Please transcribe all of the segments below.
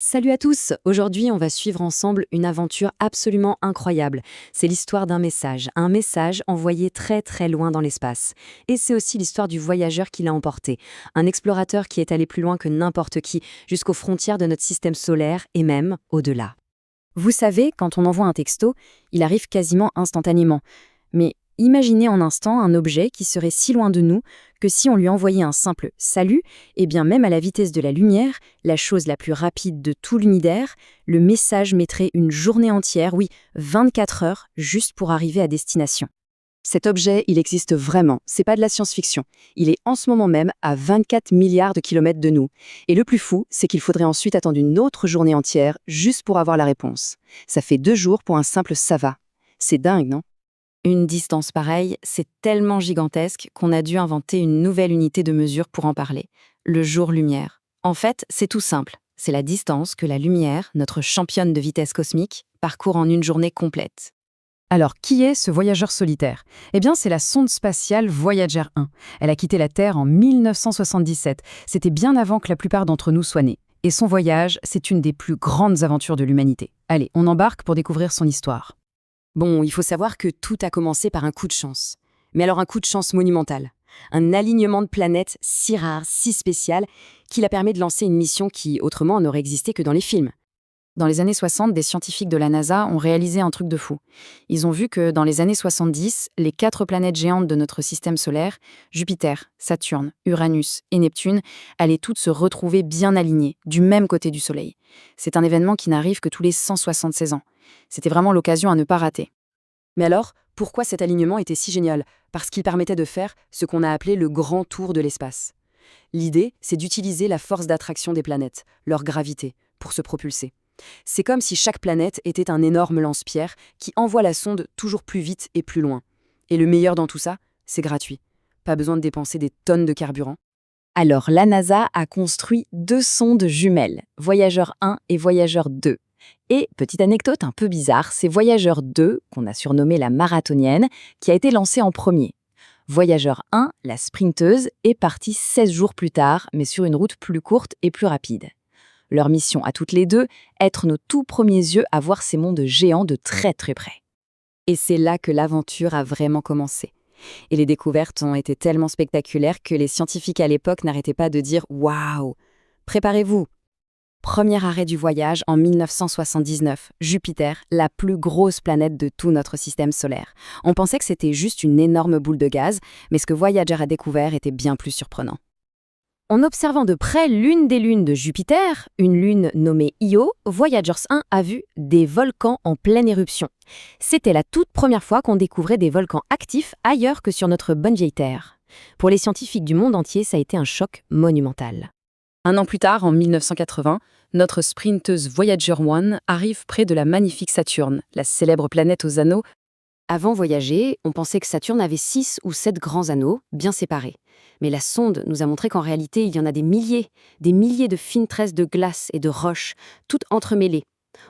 Salut à tous! Aujourd'hui, on va suivre ensemble une aventure absolument incroyable. C'est l'histoire d'un message envoyé très très loin dans l'espace. Et c'est aussi l'histoire du voyageur qui l'a emporté, un explorateur qui est allé plus loin que n'importe qui, jusqu'aux frontières de notre système solaire et même au-delà. Vous savez, quand on envoie un texto, il arrive quasiment instantanément. Mais imaginez en instant un objet qui serait si loin de nous que si on lui envoyait un simple «salut», et bien même à la vitesse de la lumière, la chose la plus rapide de tout l'univers, le message mettrait une journée entière, oui, 24 heures, juste pour arriver à destination. Cet objet, il existe vraiment, c'est pas de la science-fiction. Il est en ce moment même à 24 milliards de kilomètres de nous. Et le plus fou, c'est qu'il faudrait ensuite attendre une autre journée entière juste pour avoir la réponse. Ça fait 2 jours pour un simple «ça va». C'est dingue, non? Une distance pareille, c'est tellement gigantesque qu'on a dû inventer une nouvelle unité de mesure pour en parler, le jour-lumière. En fait, c'est tout simple. C'est la distance que la lumière, notre championne de vitesse cosmique, parcourt en une journée complète. Alors, qui est ce voyageur solitaire? Eh bien, c'est la sonde spatiale Voyager 1. Elle a quitté la Terre en 1977. C'était bien avant que la plupart d'entre nous soient nés. Et son voyage, c'est une des plus grandes aventures de l'humanité. Allez, on embarque pour découvrir son histoire. Bon, il faut savoir que tout a commencé par un coup de chance. Mais alors un coup de chance monumental. Un alignement de planètes si rare, si spécial, qu'il a permis de lancer une mission qui, autrement, n'aurait existé que dans les films. Dans les années 60, des scientifiques de la NASA ont réalisé un truc de fou. Ils ont vu que dans les années 70, les 4 planètes géantes de notre système solaire, Jupiter, Saturne, Uranus et Neptune, allaient toutes se retrouver bien alignées, du même côté du Soleil. C'est un événement qui n'arrive que tous les 176 ans. C'était vraiment l'occasion à ne pas rater. Mais alors, pourquoi cet alignement était si génial? Parce qu'il permettait de faire ce qu'on a appelé le grand tour de l'espace. L'idée, c'est d'utiliser la force d'attraction des planètes, leur gravité, pour se propulser. C'est comme si chaque planète était un énorme lance-pierre qui envoie la sonde toujours plus vite et plus loin. Et le meilleur dans tout ça, c'est gratuit. Pas besoin de dépenser des tonnes de carburant. Alors, la NASA a construit 2 sondes jumelles, Voyager 1 et Voyager 2. Et, petite anecdote un peu bizarre, c'est Voyager 2, qu'on a surnommé la marathonienne, qui a été lancée en premier. Voyager 1, la sprinteuse, est partie 16 jours plus tard, mais sur une route plus courte et plus rapide. Leur mission à toutes les deux, être nos tout premiers yeux à voir ces mondes géants de très très près. Et c'est là que l'aventure a vraiment commencé. Et les découvertes ont été tellement spectaculaires que les scientifiques à l'époque n'arrêtaient pas de dire « Waouh ! Préparez-vous !» Premier arrêt du voyage en 1979, Jupiter, la plus grosse planète de tout notre système solaire. On pensait que c'était juste une énorme boule de gaz, mais ce que Voyager a découvert était bien plus surprenant. En observant de près l'une des lunes de Jupiter, une lune nommée Io, Voyager 1 a vu des volcans en pleine éruption. C'était la toute première fois qu'on découvrait des volcans actifs ailleurs que sur notre bonne vieille Terre. Pour les scientifiques du monde entier, ça a été un choc monumental. Un an plus tard, en 1980, notre sprinteuse Voyager 1 arrive près de la magnifique Saturne, la célèbre planète aux anneaux. Avant voyager, on pensait que Saturne avait 6 ou 7 grands anneaux, bien séparés. Mais la sonde nous a montré qu'en réalité, il y en a des milliers de fines tresses de glace et de roches, toutes entremêlées.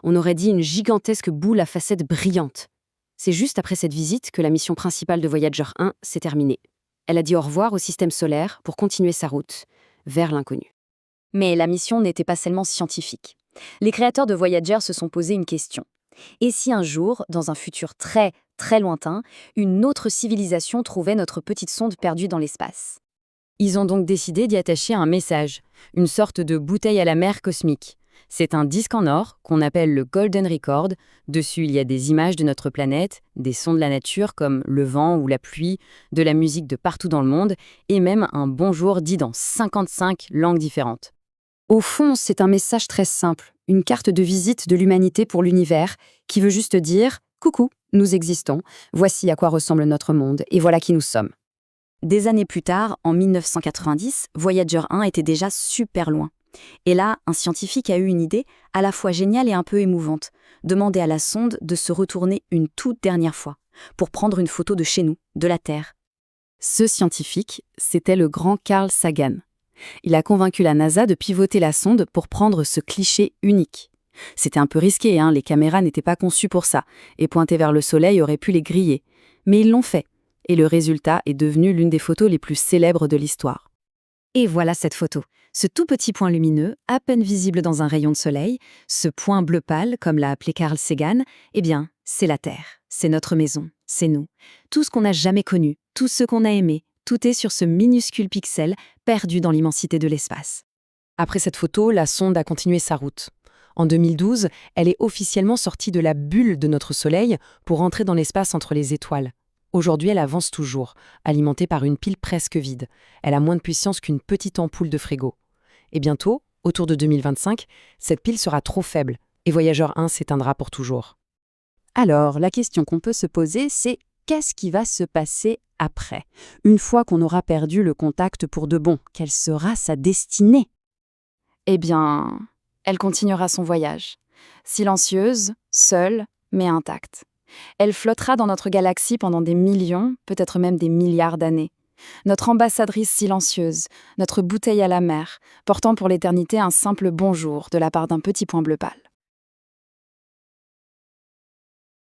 On aurait dit une gigantesque boule à facettes brillantes. C'est juste après cette visite que la mission principale de Voyager 1 s'est terminée. Elle a dit au revoir au système solaire pour continuer sa route vers l'inconnu. Mais la mission n'était pas seulement scientifique. Les créateurs de Voyager se sont posé une question. Et si un jour, dans un futur très, très lointain, une autre civilisation trouvait notre petite sonde perdue dans l'espace? Ils ont donc décidé d'y attacher un message, une sorte de bouteille à la mer cosmique. C'est un disque en or qu'on appelle le Golden Record. Dessus, il y a des images de notre planète, des sons de la nature comme le vent ou la pluie, de la musique de partout dans le monde, et même un bonjour dit dans 55 langues différentes. Au fond, c'est un message très simple, une carte de visite de l'humanité pour l'univers, qui veut juste dire « Coucou, nous existons, voici à quoi ressemble notre monde, et voilà qui nous sommes ». Des années plus tard, en 1990, Voyager 1 était déjà super loin. Et là, un scientifique a eu une idée à la fois géniale et un peu émouvante, demander à la sonde de se retourner une toute dernière fois, pour prendre une photo de chez nous, de la Terre. Ce scientifique, c'était le grand Carl Sagan. Il a convaincu la NASA de pivoter la sonde pour prendre ce cliché unique. C'était un peu risqué, les caméras n'étaient pas conçues pour ça, et pointer vers le soleil aurait pu les griller. Mais ils l'ont fait, et le résultat est devenu l'une des photos les plus célèbres de l'histoire. Et voilà cette photo. Ce tout petit point lumineux, à peine visible dans un rayon de soleil, ce point bleu pâle, comme l'a appelé Carl Sagan, eh bien, c'est la Terre, c'est notre maison, c'est nous. Tout ce qu'on n'a jamais connu, tout ce qu'on a aimé, tout est sur ce minuscule pixel perdu dans l'immensité de l'espace. Après cette photo, la sonde a continué sa route. En 2012, elle est officiellement sortie de la bulle de notre Soleil pour entrer dans l'espace entre les étoiles. Aujourd'hui, elle avance toujours, alimentée par une pile presque vide. Elle a moins de puissance qu'une petite ampoule de frigo. Et bientôt, autour de 2025, cette pile sera trop faible et Voyageur 1 s'éteindra pour toujours. Alors, la question qu'on peut se poser, c'est qu'est-ce qui va se passer après? Une fois qu'on aura perdu le contact pour de bon, quelle sera sa destinée? Eh bien, elle continuera son voyage. Silencieuse, seule, mais intacte. Elle flottera dans notre galaxie pendant des millions, peut-être même des milliards d'années. Notre ambassadrice silencieuse, notre bouteille à la mer, portant pour l'éternité un simple bonjour de la part d'un petit point bleu pâle.